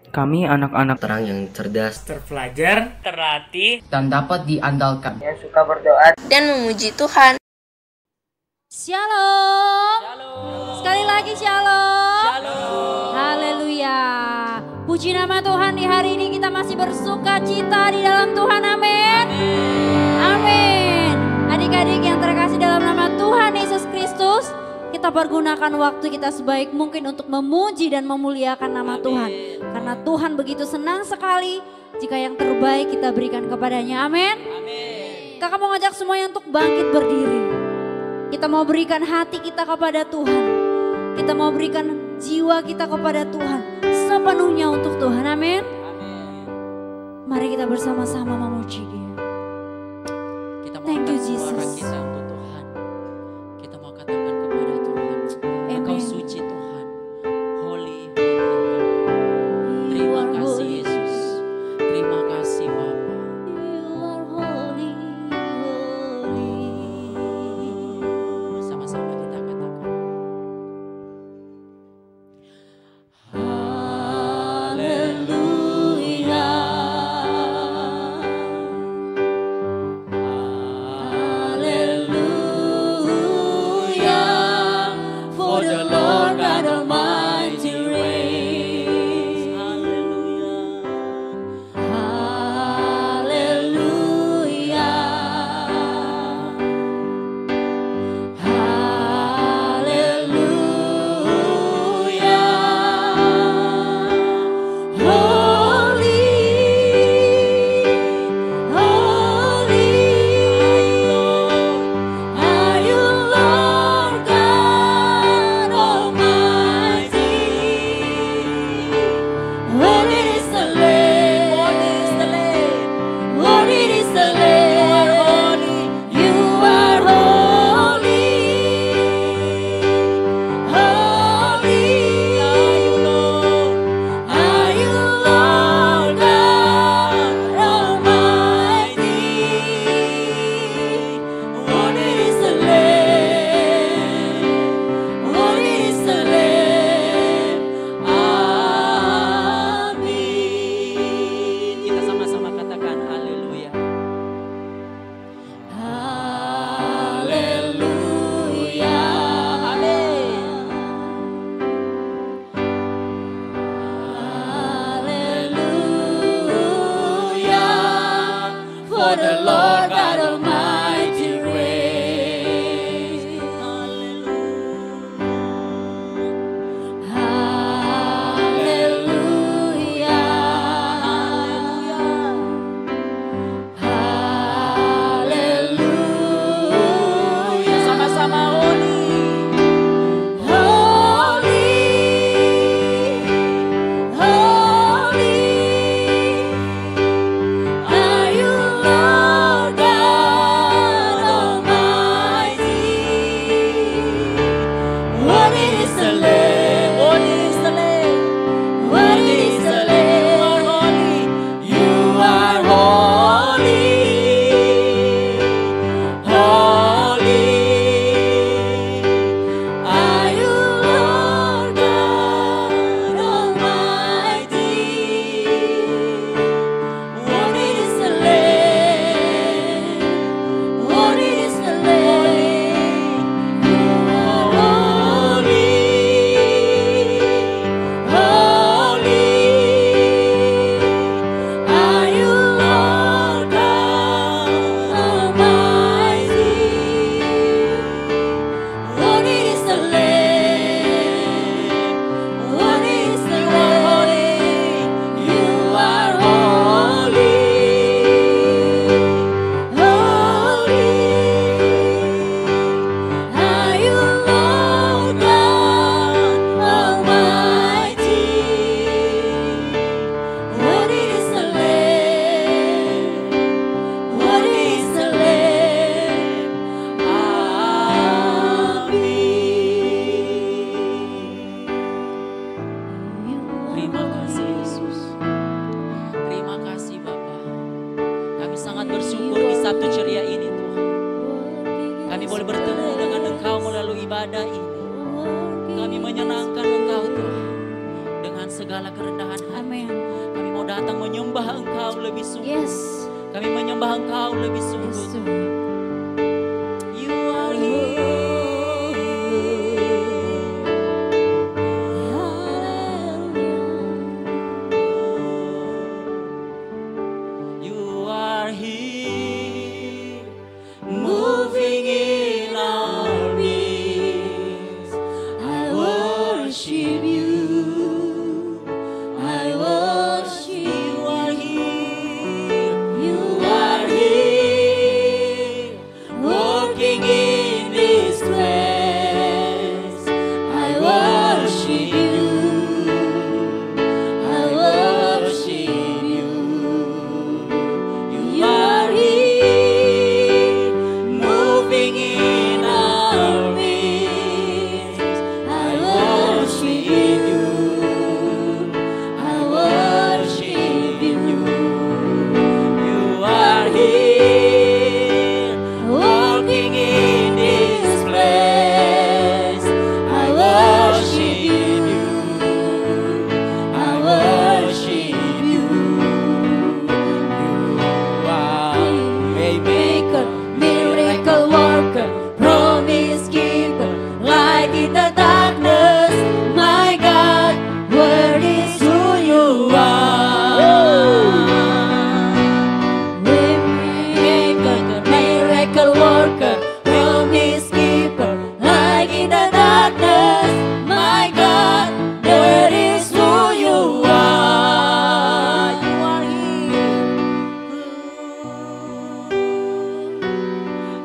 Kami anak-anak terang yang cerdas, terpelajar, terlatih, dan dapat diandalkan, yang suka berdoa dan memuji Tuhan. Shalom. Shalom. Sekali lagi shalom. Shalom. Haleluya. Puji nama Tuhan, di hari ini kita masih bersuka cita di dalam Tuhan. Amin. Amin. Adik-adik yang terkasih dalam nama Tuhan Yesus Kristus, kita pergunakan waktu kita sebaik mungkin untuk memuji dan memuliakan nama Tuhan. Karena Tuhan begitu senang sekali jika yang terbaik kita berikan kepadanya. Amin. Kakak mau ngajak semuanya untuk bangkit berdiri. Kita mau berikan hati kita kepada Tuhan. Kita mau berikan jiwa kita kepada Tuhan. Sepenuhnya untuk Tuhan. Amin. Mari kita bersama-sama memuji Dia. Thank you Jesus. kita untuk Tuhan. Kita mau katakan kepada Tuhan, Engkau suci Tuhan, holy, holy. Terima kasih Yesus, terima kasih Bapa. You are holy, holy. Sama-sama kita katakan. Are you Lord? Amin. Kami mau datang menyembah Engkau lebih sungguh. Yes. Kami menyembah Engkau lebih Yes, sungguh. Tuhan. You are here. You are here, moving in our midst. I worship you. I worship you. Are here. You are here, working in this place. I worship you. I worship you. You are here, moving in our midst. I worship you. I worship you. You are here, walking in this place. I worship you. I worship you. You are a maker, miracle worker, promise keeper, light in the darkness. My God, word is who you are. Waymaker, the miracle worker, promise keeper, light in the darkness. My God, word is who you are. You are here.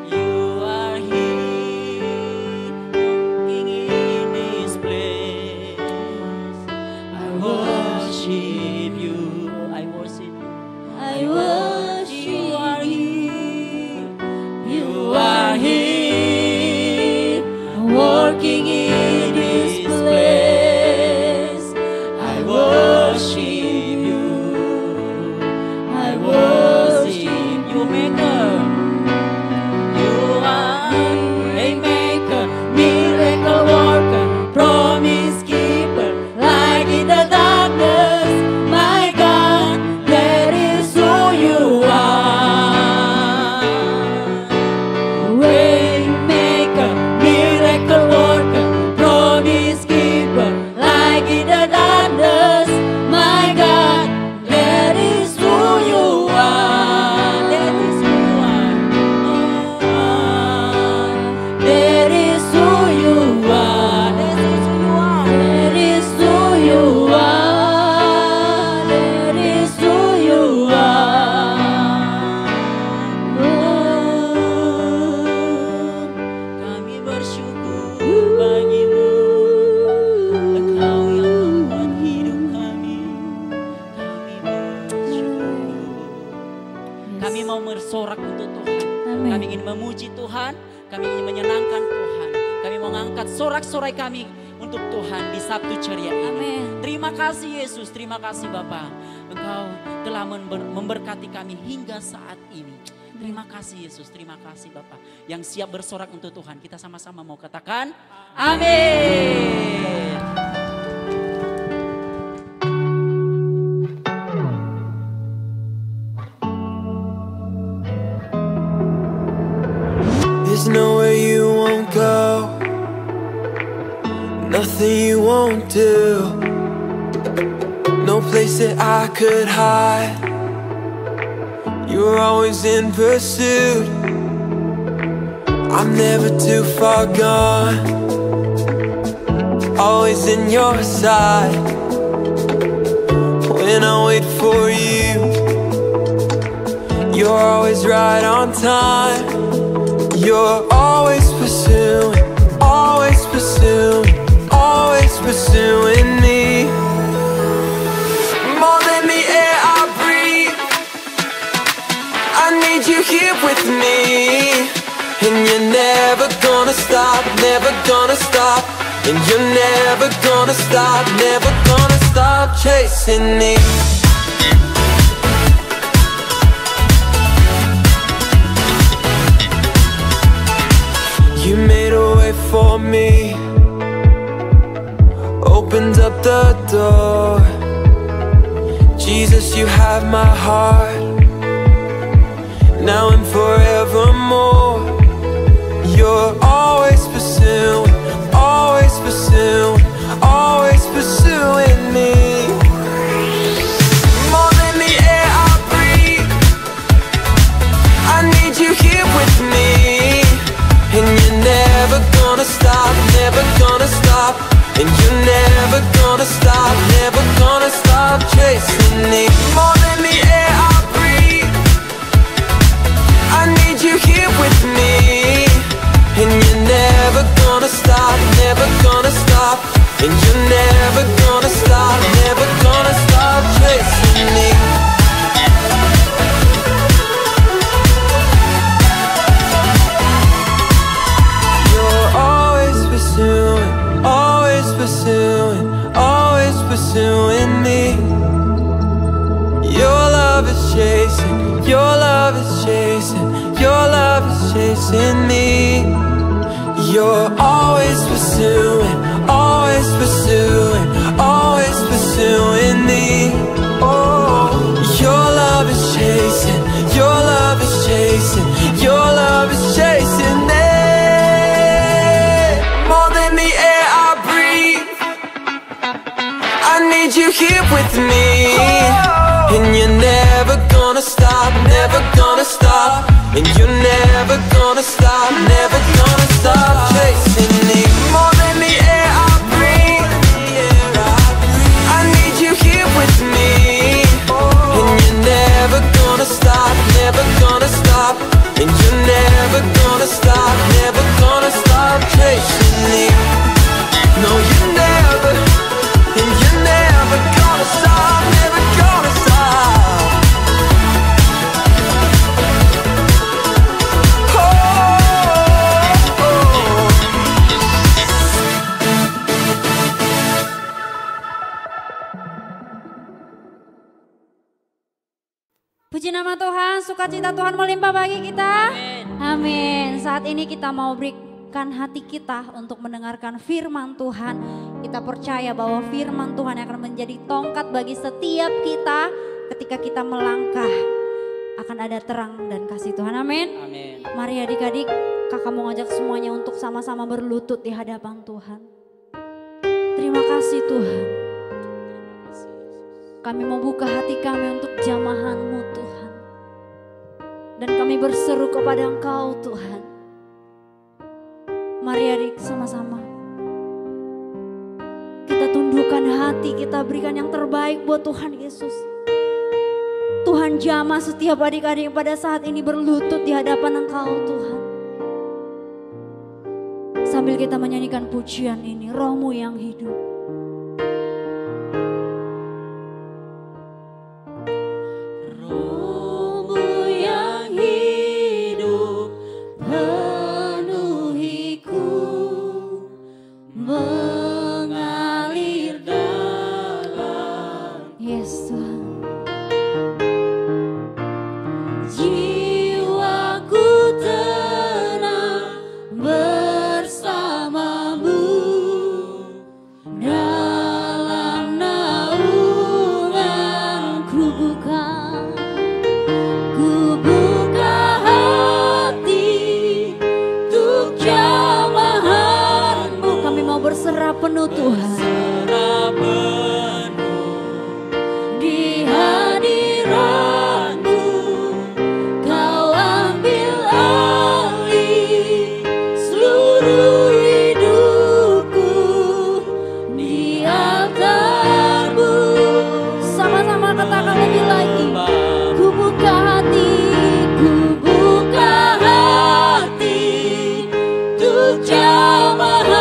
You are here, walking in this place. I worship you. I worship you. I worship You are here. You are here, working in this place. I worship you. I worship you, Maker. You are a maker, miracle worker, promise keeper, light in the darkness. My God, that is who you are. Waymaker, miracle worker, promise keeper, light in the darkness. My God, that is who you are. That is who you are. That is who you are. That is who you are. That is who you are. That is who you are. Kami bersyukur bagimu, Engkau yang membuat hidup kami. Kami bersyukur. Kami mau bersorak untuk Tuhan. Amin. Kami ingin memuji Tuhan. Kami ingin menyenangkan Tuhan. Kami mau mengangkat sorak-sorai kami untuk Tuhan di Sabtu ceria ini. Amin. Terima kasih Yesus, terima kasih Bapa. Engkau telah memberkati kami hingga saat ini. Terima kasih Yesus, terima kasih Bapa. Yang siap bersorak untuk Tuhan, kita sama-sama mau katakan amin. There's nowhere you won't go, nothing you won't do, no place that I could hide. You're always in pursuit, I'm never too far gone, always in your side. When I wait for you, you're always right on time. You're always pursuing, always pursuing, always pursuing me. More than the air I breathe, I need you here with me. And you're never gonna stop, never gonna stop. And you're never gonna stop, never gonna stop chasing me. You made a way for me, opened up the door. Jesus, you have my heart, now and forevermore. You're always pursuing, always pursuing, always pursuing me. More than the air I breathe, I need you here with me. And you're never gonna stop, never gonna stop. And you're never gonna stop, never gonna stop chasing me. More than the air I breathe, I need you here with me. And you're never gonna stop, never gonna stop. And you're never gonna stop, never gonna stop chasing me. You're always pursuing, always pursuing, always pursuing me. Your love is chasing, your love is chasing, your love is chasing me. You're always pursuing, always pursuing, always pursuing me. Oh, your love is chasing, your love is chasing, your love is chasing me. More than the air I breathe, I need you here with me. And you're never gonna stop, never gonna stop. And you're never gonna stop, never gonna stop chasing me. More than the air I breathe, I need you here with me. And you're never gonna stop, never gonna stop. And you're never gonna stop, never gonna stop chasing me. No, you're never, and you're never gonna stop, never gonna stop. Puji nama Tuhan, sukacita Tuhan melimpah bagi kita. Amin. Saat ini kita mau berikan hati kita untuk mendengarkan firman Tuhan. Kita percaya bahwa firman Tuhan akan menjadi tongkat bagi setiap kita ketika kita melangkah. Akan ada terang dan kasih Tuhan. Amin. Amin. Mari adik-adik, kakak mau ngajak semuanya untuk sama-sama berlutut di hadapan Tuhan. Terima kasih Tuhan. Kami mau buka hati kami untuk jamahan-Mu Tuhan. Dan kami berseru kepada Engkau Tuhan. Mari adik sama-sama. Kita tundukkan hati, kita berikan yang terbaik buat Tuhan Yesus. Tuhan jamah setiap adik-adik yang pada saat ini berlutut di hadapan Engkau Tuhan. Sambil kita menyanyikan pujian ini, Roh-Mu yang hidup. Penuh Tuhan, di hadirat-Mu Kau ambil alih seluruh hidupku di altar-Mu. Sama-sama katakan lebih lagi. Ku buka hati, ku buka hati untuk jamahan.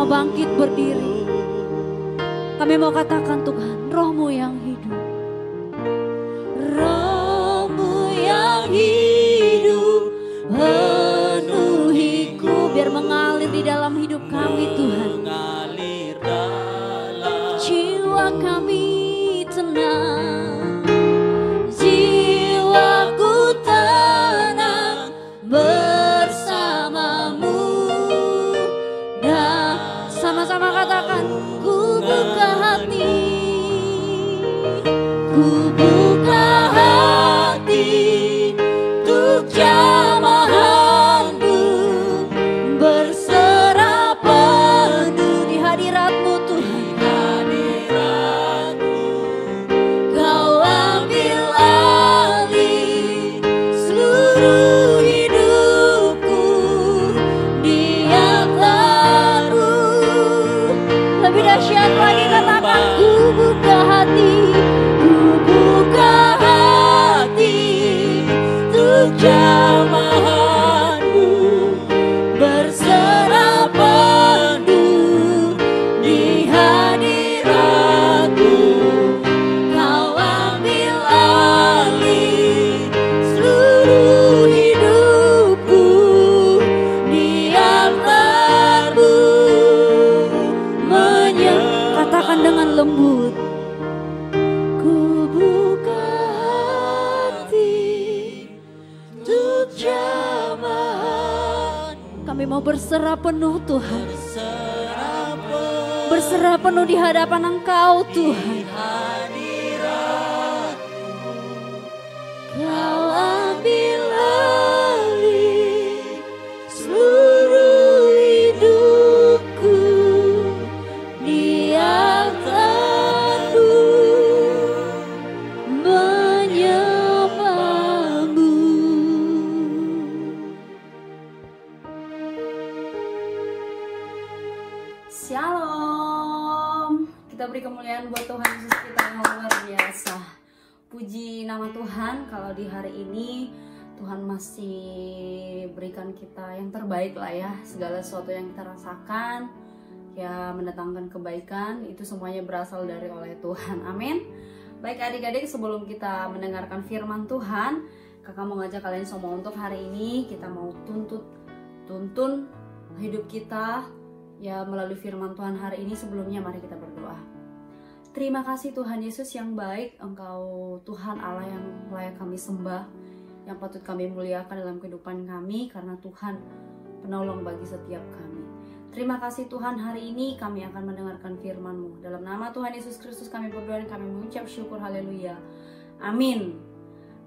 Bangkit berdiri. Kami mau katakan Tuhan, Roh-Mu yang hidup. Roh-Mu yang hidup penuhiku. Biar mengalir di dalam hidup kami Tuhan. Mengalir dalam Jiwa kami tenang, jiwaku tenang bersamamu. Dan sama-sama katakan, ku buka hati, ku buka hati untuk jamahanmu, berserah penuh di hadiratmu Tuhan. Kau ambil alih seluruh hidupku, diantarmu. Lebih dahsyat lagi katakan, ku buka hati, ku buka hati untuk jamahanmu, berserah penuh di hadiratmu. Kau ambil alih seluruh hidupku, diantarmu. Katakan dengan lembut, ku buka hati untuk jamahan. Kami mau berserah penuh Tuhan, berserah penuh di hadapan Engkau Tuhan. Kau ambil alih seluruh hidupku, diantarmu, menyembahmu. Shalom. Kita beri kemuliaan buat Tuhan Yesus kita yang luar biasa. Puji nama Tuhan, kalau di hari ini Tuhan masih berikan kita yang terbaik lah ya. Segala sesuatu yang kita rasakan ya mendatangkan kebaikan, itu semuanya berasal dari oleh Tuhan. Amin. Baik adik-adik, sebelum kita mendengarkan firman Tuhan, kakak mau ngajak kalian semua untuk hari ini kita mau tuntun hidup kita ya melalui firman Tuhan hari ini. Sebelumnya mari kita berdoa. Terima kasih Tuhan Yesus yang baik, Engkau Tuhan Allah yang layak kami sembah, yang patut kami muliakan dalam kehidupan kami, karena Tuhan penolong bagi setiap kami. Terima kasih Tuhan, hari ini kami akan mendengarkan firman-Mu. Dalam nama Tuhan Yesus Kristus kami berdoa dan kami mengucap syukur, haleluya. Amin.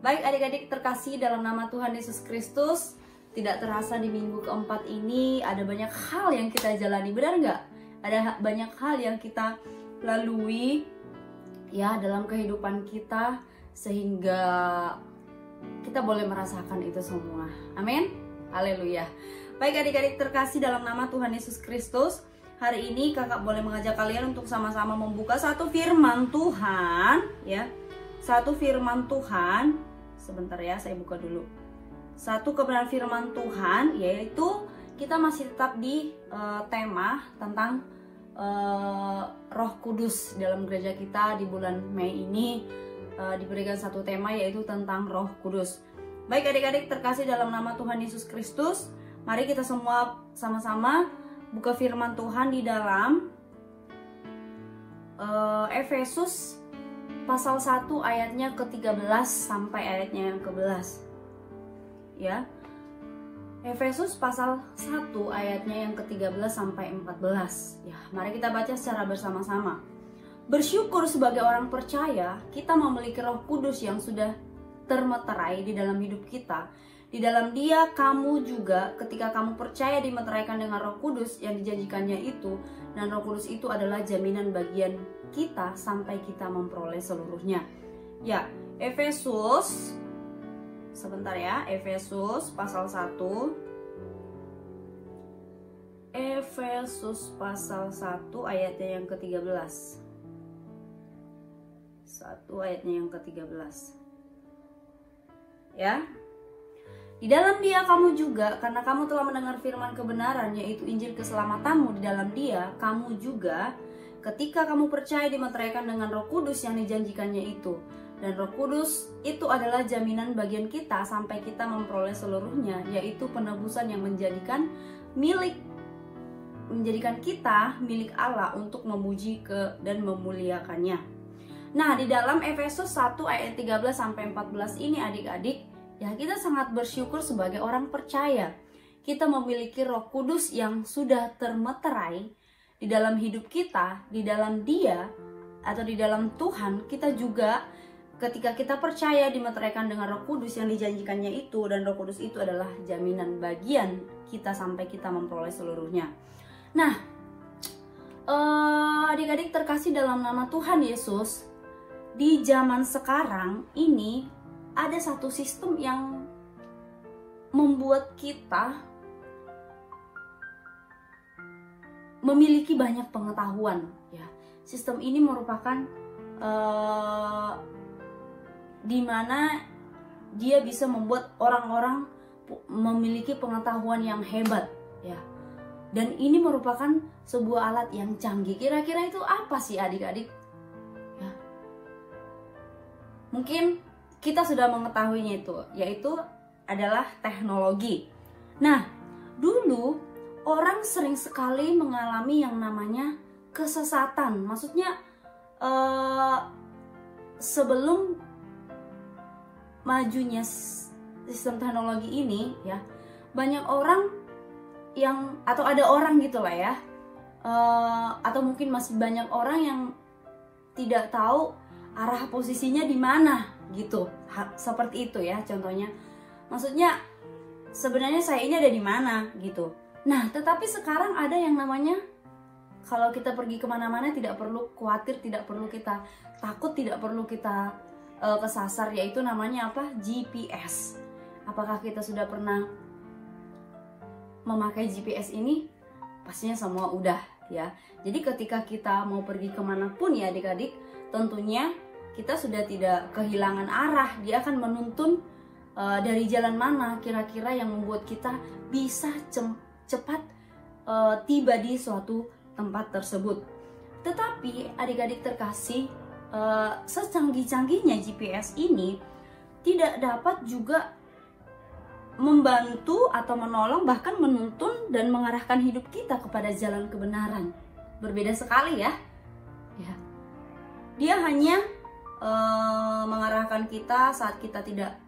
Baik adik-adik terkasih dalam nama Tuhan Yesus Kristus, tidak terasa di minggu keempat ini ada banyak hal yang kita jalani, benar nggak? Ada banyak hal yang kita lalui ya dalam kehidupan kita, sehingga kita boleh merasakan itu semua. Amin. Haleluya. Baik adik-adik terkasih dalam nama Tuhan Yesus Kristus, hari ini kakak boleh mengajak kalian untuk sama-sama membuka satu firman Tuhan ya. Satu firman Tuhan. Sebentar ya, saya buka dulu. Satu kebenaran firman Tuhan, yaitu kita masih tetap di tema tentang Roh Kudus. Dalam gereja kita di bulan Mei ini diberikan satu tema, yaitu tentang Roh Kudus. Baik adik-adik terkasih dalam nama Tuhan Yesus Kristus, mari kita semua sama-sama buka firman Tuhan di dalam Efesus pasal 1 ayatnya ke-13 sampai ayatnya yang ke-11 ya. Efesus pasal 1 ayatnya yang ke-13 sampai 14 ya. Mari kita baca secara bersama-sama. Bersyukur sebagai orang percaya, kita memiliki Roh Kudus yang sudah termeterai di dalam hidup kita. Di dalam Dia kamu juga ketika kamu percaya dimeteraikan dengan Roh Kudus yang dijanjikannya itu, dan Roh Kudus itu adalah jaminan bagian kita sampai kita memperoleh seluruhnya. Ya, Efesus sebentar ya, Efesus pasal 1. Efesus pasal 1 ayatnya yang ke-13. 1 ayatnya yang ke-13. Ya. Di dalam Dia kamu juga, karena kamu telah mendengar firman kebenaran, yaitu Injil keselamatanmu. Di dalam Dia kamu juga ketika kamu percaya dimeteraikan dengan Roh Kudus yang dijanjikannya itu. Dan Roh Kudus itu adalah jaminan bagian kita sampai kita memperoleh seluruhnya, yaitu penebusan yang menjadikan milik menjadikan kita milik Allah untuk memuji dan memuliakannya. Nah, di dalam Efesus 1 ayat 13 sampai 14 ini adik-adik, ya kita sangat bersyukur sebagai orang percaya. Kita memiliki Roh Kudus yang sudah termeterai di dalam hidup kita, di dalam Dia atau di dalam Tuhan. Kita juga ketika kita percaya dimeteraikan dengan Roh Kudus yang dijanjikannya itu, dan Roh Kudus itu adalah jaminan bagian kita sampai kita memperoleh seluruhnya. Nah, adik-adik terkasih dalam nama Tuhan Yesus, di zaman sekarang ini ada satu sistem yang membuat kita memiliki banyak pengetahuan. Ya, sistem ini merupakan di mana dia bisa membuat orang-orang memiliki pengetahuan yang hebat, ya. Dan ini merupakan sebuah alat yang canggih. Kira-kira itu apa sih adik-adik? Ya. Mungkin kita sudah mengetahuinya itu, yaitu adalah teknologi. Nah, dulu orang sering sekali mengalami yang namanya kesesatan. Maksudnya sebelum majunya sistem teknologi ini, ya, banyak orang yang, atau ada orang gitulah ya, atau mungkin masih banyak orang yang tidak tahu arah posisinya di mana gitu, seperti itu ya contohnya. Maksudnya sebenarnya saya ini ada di mana gitu. Nah, tetapi sekarang ada yang namanya, kalau kita pergi kemana-mana tidak perlu khawatir, tidak perlu kita takut, tidak perlu kita kesasar, yaitu namanya apa? GPS. Apakah kita sudah pernah memakai GPS ini? Pastinya semua udah ya. Jadi ketika kita mau pergi kemanapun ya adik-adik, tentunya kita sudah tidak kehilangan arah. Dia akan menuntun dari jalan mana kira-kira yang membuat kita bisa cepat tiba di suatu tempat tersebut. Tetapi adik-adik terkasih, secanggih-canggihnya GPS ini tidak dapat juga membantu atau menolong, bahkan menuntun dan mengarahkan hidup kita kepada jalan kebenaran. Berbeda sekali ya. Dia hanya mengarahkan kita saat kita tidak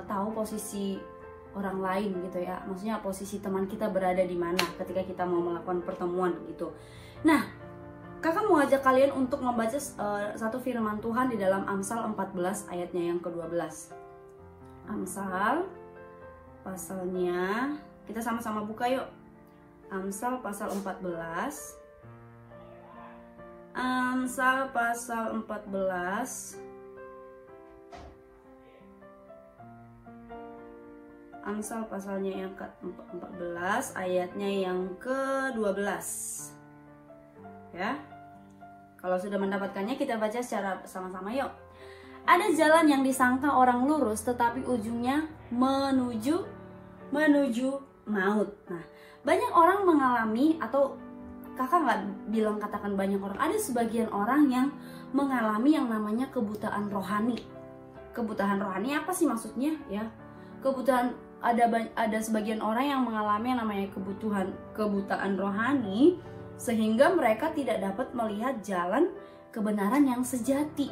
tahu posisi orang lain gitu ya. Maksudnya posisi teman kita berada di mana ketika kita mau melakukan pertemuan gitu. Nah, kakak mau ajak kalian untuk membaca satu firman Tuhan di dalam Amsal 14 ayatnya yang ke-12. Amsal pasalnya, kita sama-sama buka yuk. Amsal pasal 14. Amsal pasal 14. Amsal pasalnya yang ke-14 ayatnya yang ke-12. Ya. Kalau sudah mendapatkannya kita baca secara sama-sama yuk. Ada jalan yang disangka orang lurus tetapi ujungnya menuju maut. Nah, banyak orang mengalami, atau kakak nggak bilang katakan banyak orang, ada sebagian orang yang mengalami yang namanya kebutaan rohani. Kebutaan rohani apa sih maksudnya ya? Kebutaan, ada sebagian orang yang mengalami yang namanya kebutaan rohani, sehingga mereka tidak dapat melihat jalan kebenaran yang sejati.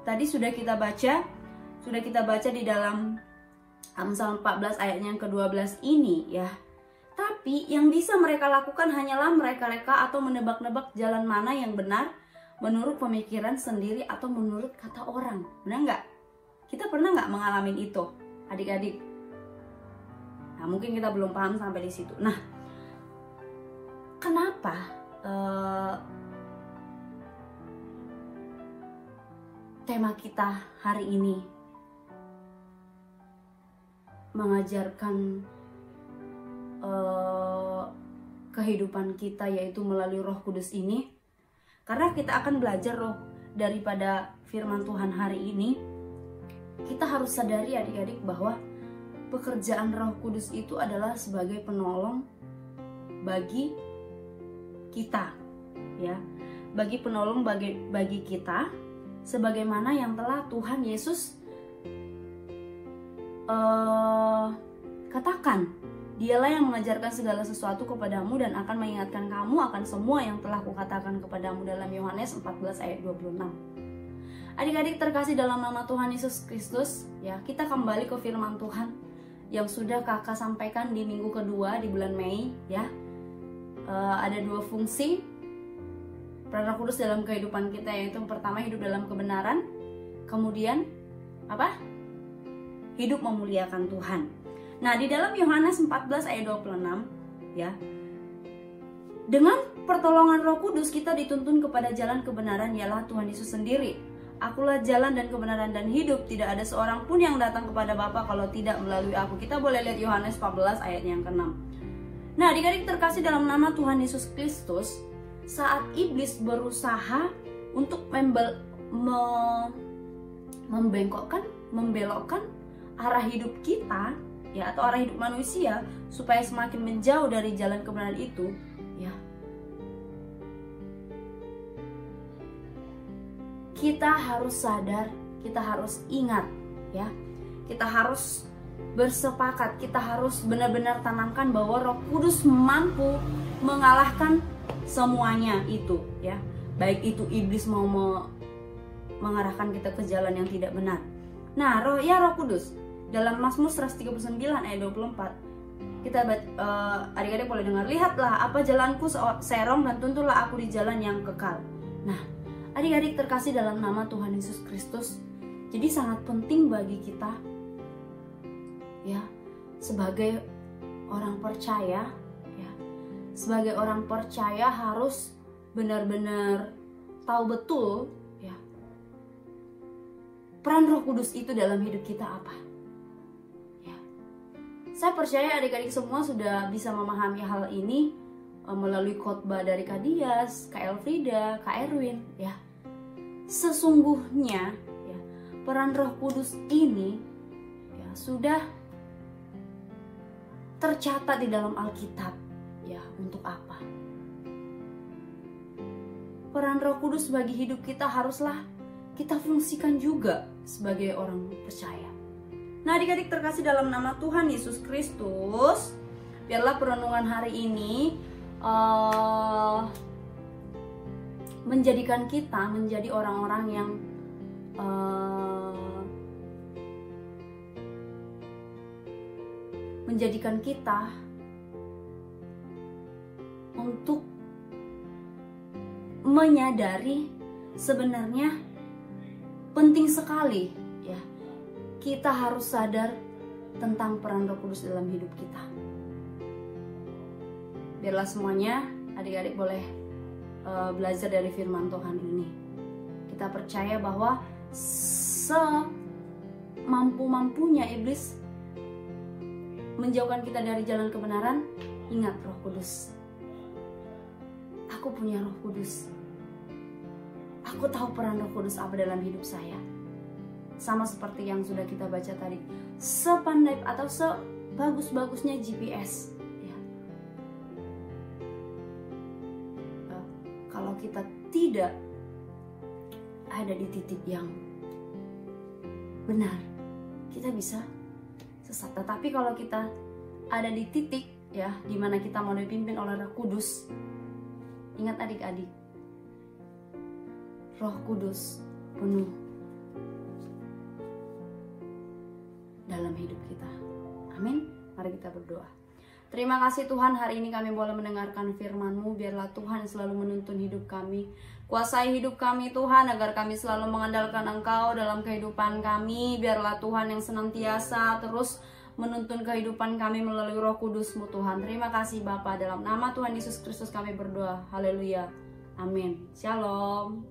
Tadi sudah kita baca di dalam Amsal 14 ayatnya yang ke-12 ini ya. Tapi yang bisa mereka lakukan hanyalah mereka-reka atau menebak-nebak jalan mana yang benar menurut pemikiran sendiri atau menurut kata orang. Benar nggak? Kita pernah nggak mengalami itu, adik-adik? Nah, mungkin kita belum paham sampai di situ. Nah, kenapa tema kita hari ini mengajarkan kehidupan kita, yaitu melalui Roh Kudus ini? Karena kita akan belajar daripada firman Tuhan hari ini. Kita harus sadari adik-adik bahwa pekerjaan Roh Kudus itu adalah sebagai penolong bagi kita, ya, bagi penolong bagi kita, sebagaimana yang telah Tuhan Yesus katakan Dialah yang mengajarkan segala sesuatu kepadamu dan akan mengingatkan kamu akan semua yang telah kukatakan kepadamu, dalam Yohanes 14 ayat 26. Adik-adik terkasih dalam nama Tuhan Yesus Kristus, ya, kita kembali ke firman Tuhan yang sudah kakak sampaikan di minggu kedua di bulan Mei, ya. Ada 2 fungsi peran Roh Kudus dalam kehidupan kita, yaitu pertama hidup dalam kebenaran, kemudian apa? Hidup memuliakan Tuhan. Nah, di dalam Yohanes 14 ayat 26, ya. Dengan pertolongan Roh Kudus kita dituntun kepada jalan kebenaran, ialah Tuhan Yesus sendiri. Akulah jalan dan kebenaran dan hidup, tidak ada seorang pun yang datang kepada Bapa kalau tidak melalui aku. Kita boleh lihat Yohanes 14 ayat yang ke-6. Nah, adik-adik terkasih dalam nama Tuhan Yesus Kristus, saat iblis berusaha untuk membelokkan arah hidup kita, ya, atau arah hidup manusia supaya semakin menjauh dari jalan kebenaran itu, ya, kita harus sadar, kita harus ingat, ya, kita harus bersepakat, kita harus benar-benar tanamkan bahwa Roh Kudus mampu mengalahkan semuanya itu, ya, baik itu iblis mau mengarahkan kita ke jalan yang tidak benar. Nah, Roh Kudus dalam Mazmur 139 ayat 24, kita adik-adik boleh dengar, lihatlah apa jalanku serong dan tuntunlah aku di jalan yang kekal. Nah, adik-adik terkasih dalam nama Tuhan Yesus Kristus, jadi sangat penting bagi kita, ya, sebagai orang percaya, ya, sebagai orang percaya harus benar-benar tahu betul, ya, peran Roh Kudus itu dalam hidup kita apa. Saya percaya adik-adik semua sudah bisa memahami hal ini melalui khotbah dari Kak Dias, Kak Elfrida, Kak Erwin, ya. Sesungguhnya, ya, peran Roh Kudus ini, ya, sudah tercatat di dalam Alkitab, ya. Untuk apa? Peran Roh Kudus bagi hidup kita haruslah kita fungsikan juga sebagai orang percaya. Nah, adik-adik terkasih dalam nama Tuhan Yesus Kristus, biarlah perenungan hari ini menjadikan kita menjadi orang-orang yang menjadikan kita untuk menyadari sebenarnya penting sekali, ya, kita harus sadar tentang peran Roh Kudus dalam hidup kita. Biarlah semuanya adik-adik boleh belajar dari firman Tuhan ini. Kita percaya bahwa semampu-mampunya iblis menjauhkan kita dari jalan kebenaran, ingat Roh Kudus. Aku punya Roh Kudus. Aku tahu peran Roh Kudus apa dalam hidup saya. Sama seperti yang sudah kita baca tadi, sepandai atau sebagus-bagusnya GPS, ya. Kalau kita tidak ada di titik yang benar, kita bisa sesat. Tetapi kalau kita ada di titik, ya, di mana kita mau dipimpin oleh Roh Kudus, ingat adik-adik, Roh Kudus penuh dalam hidup kita. Amin. Mari kita berdoa. Terima kasih Tuhan, hari ini kami boleh mendengarkan firman-Mu. Biarlah Tuhan selalu menuntun hidup kami. Kuasai hidup kami Tuhan, agar kami selalu mengandalkan Engkau dalam kehidupan kami. Biarlah Tuhan yang senantiasa terus menuntun kehidupan kami melalui Roh Kudus-Mu Tuhan. Terima kasih Bapa, dalam nama Tuhan Yesus Kristus kami berdoa. Haleluya. Amin. Shalom.